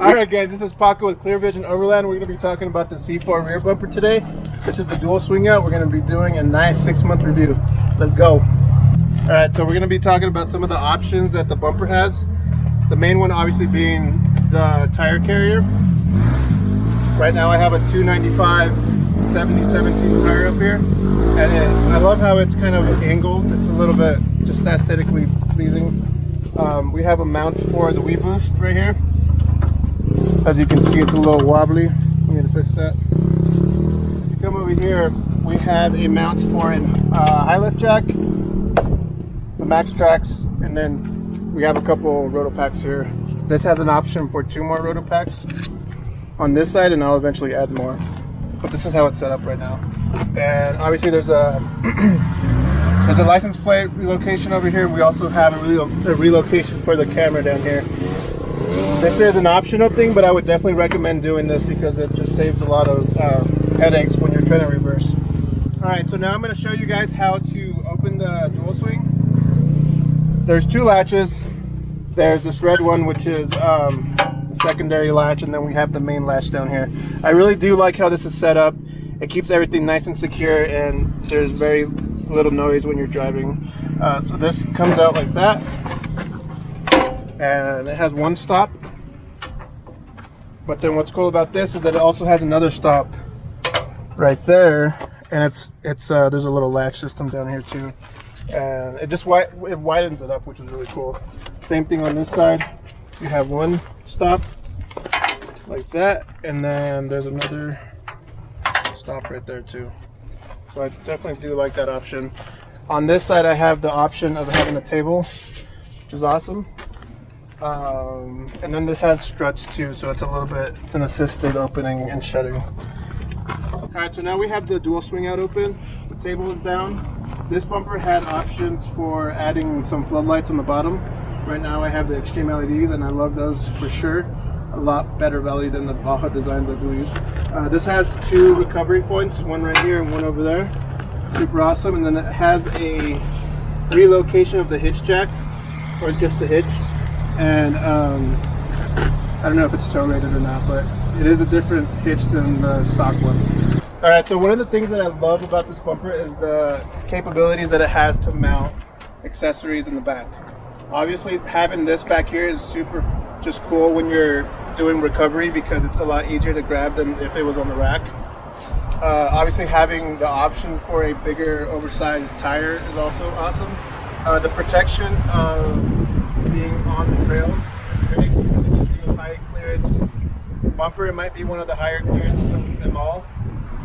Alright guys, this is Paco with Clear Vision Overland. We're going to be talking about the C4 rear bumper today. This is the dual swing out. We're going to be doing a nice 6-month review. Let's go. Alright, so we're going to be talking about some of the options that the bumper has. The main one obviously being the tire carrier. Right now I have a 295 70/17 tire up here. And I love how it's kind of angled. It's a little bit just aesthetically pleasing. We have a mount for the Wii Boost right here. As you can see, it's a little wobbly. We need to fix that. If you come over here, we have a mount for a high lift jack, the MaxTrax, and then we have a couple Rotopacks here. This has an option for 2 more Rotopacks on this side, and I'll eventually add more. But this is how it's set up right now. And obviously there's a there's a license plate relocation over here. We also have a relocation for the camera down here. This is an optional thing, but I would definitely recommend doing this because it just saves a lot of headaches when you're trying to reverse. Alright, so now I'm going to show you guys how to open the dual swing. There's 2 latches. There's this red one, which is the secondary latch, and then we have the main latch down here. I really do like how this is set up. It keeps everything nice and secure, and there's very little noise when you're driving. So this comes out like that, and it has 1 stop. But then what's cool about this is that it also has another stop right there, and it's there's a little latch system down here too, and it widens it up, which is really cool. Same thing on this side. You have 1 stop like that, and then there's another stop right there too. So I definitely do like that option. On this side I have the option of having a table, which is awesome. And then this has struts too, so it's an assisted opening and shutting. Alright, so now we have the dual swing out open. The table is down. This bumper had options for adding some floodlights on the bottom. Right now I have the Extreme LEDs, and I love those for sure. A lot better value than the Baja designs, I believe. This has 2 recovery points, one right here and one over there. Super awesome. And then it has a relocation of the hitch jack, or just the hitch. And I don't know if it's tow rated or not, but it is a different hitch than the stock one. Alright, so one of the things that I love about this bumper is the capabilities that it has to mount accessories in the back. Obviously having this back here is super just cool when you're doing recovery, because it's a lot easier to grab than if it was on the rack. Obviously having the option for a bigger oversized tire is also awesome. The protection of being on the trails is great because it gives you a high clearance bumper. It might be one of the higher clearance of them all.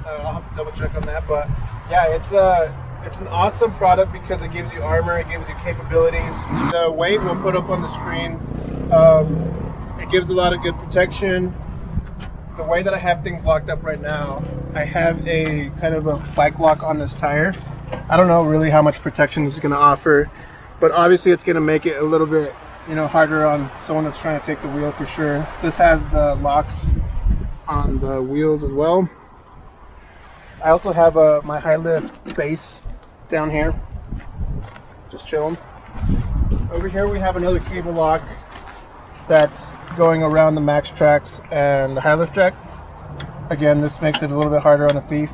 I'll have to double check on that, but yeah, it's an awesome product because it gives you armor, it gives you capabilities. The weight we'll put up on the screen. It gives a lot of good protection. The way that I have things locked up right now, I have a kind of a bike lock on this tire. I don't know really how much protection this is going to offer, but obviously it's going to make it a little bit, harder on someone that's trying to take the wheel for sure. This has the locks on the wheels as well. I also have my high lift base down here, just chilling. Over here we have another cable lock that's going around the MaxTrax and the high lift jack. Again, this makes it a little bit harder on a thief.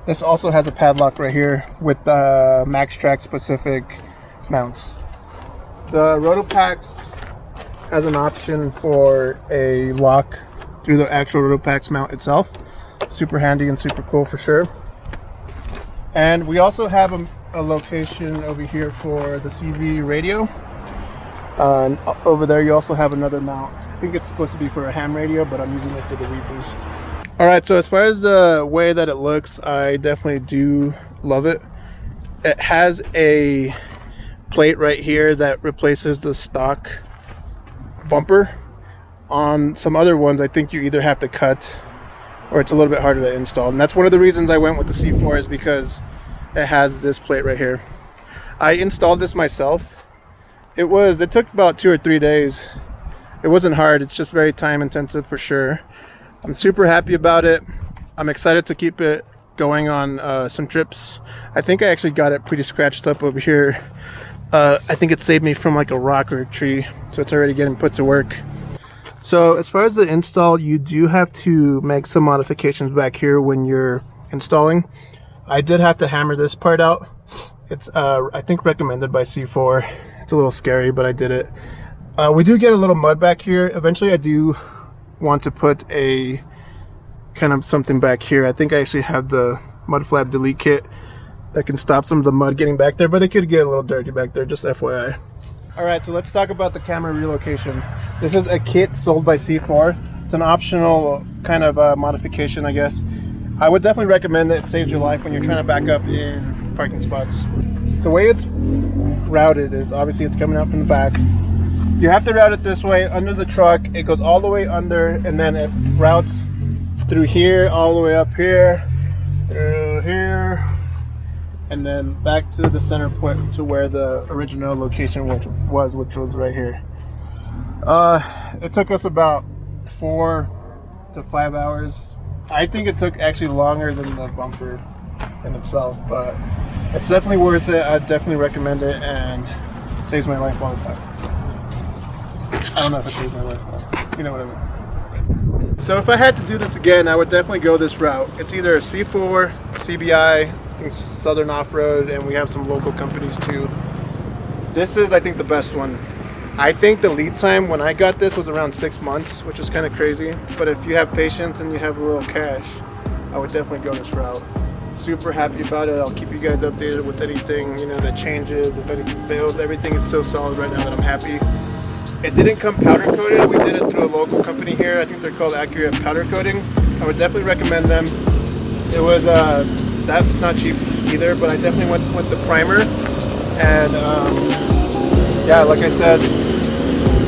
This also has a padlock right here with the MaxTrax specific mounts. The Rotopacks has an option for a lock through the actual Rotopacks mount itself. Super handy and super cool for sure. And we also have a location over here for the CV radio. And over there you also have another mount. I think it's supposed to be for a ham radio, but I'm using it for the Wii Boost. Alright, so as far as the way that it looks, I definitely do love it. It has a plate right here that replaces the stock bumper. On some other ones, I think you either have to cut or it's a little bit harder to install. And that's one of the reasons I went with the C4, is because it has this plate right here. I installed this myself. It took about 2 or 3 days. It wasn't hard, it's just very time intensive for sure. I'm super happy about it. I'm excited to keep it going on some trips. I think I actually got it pretty scratched up over here. I think it saved me from like a rock or a tree, so it's already getting put to work. So as far as the install, you do have to make some modifications back here when you're installing. I did have to hammer this part out. It's I think recommended by C4. It's a little scary, but I did it. We do get a little mud back here. Eventually I do want to put a kind of something back here. I think I actually have the mud flap delete kit that can stop some of the mud getting back there, but it could get a little dirty back there, just FYI. Alright, so let's talk about the camera relocation. This is a kit sold by C4. It's an optional kind of modification, I guess. I would definitely recommend that. It saves your life when you're trying to back up in parking spots. The way it's routed is obviously it's coming out from the back. You have to route it this way under the truck. It goes all the way under, and then it routes through here, all the way up here, through here, and then back to the center point to where the original location which was right here. It took us about 4 to 5 hours. I think it took actually longer than the bumper in itself, but it's definitely worth it. I definitely recommend it, and it saves my life all the time. I don't know if it saves my life, but you know what I mean. So if I had to do this again, I would definitely go this route. It's either a C4, CBI, I think Southern Off-Road, and we have some local companies too. This is, I think, the best one. I think the lead time when I got this was around 6 months, which is kind of crazy. But if you have patience and you have a little cash, I would definitely go this route. Super happy about it. I'll keep you guys updated with anything, you know, that changes, if anything fails. Everything is so solid right now that I'm happy. It didn't come powder coated. We did it through a local company here. I think they're called Accurate Powder Coating. I would definitely recommend them. It was that's not cheap either, but I definitely went with the primer. And yeah, like I said,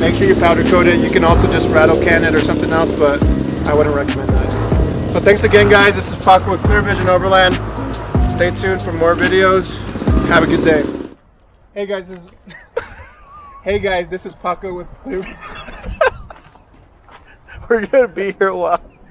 make sure you powder coat it. You can also just rattle can it or something else, but I wouldn't recommend that. So thanks again, guys. This is Paco with Clear Vision Overland. Stay tuned for more videos. Have a good day. Hey guys, this is Paco with Clear. We're gonna be here a while.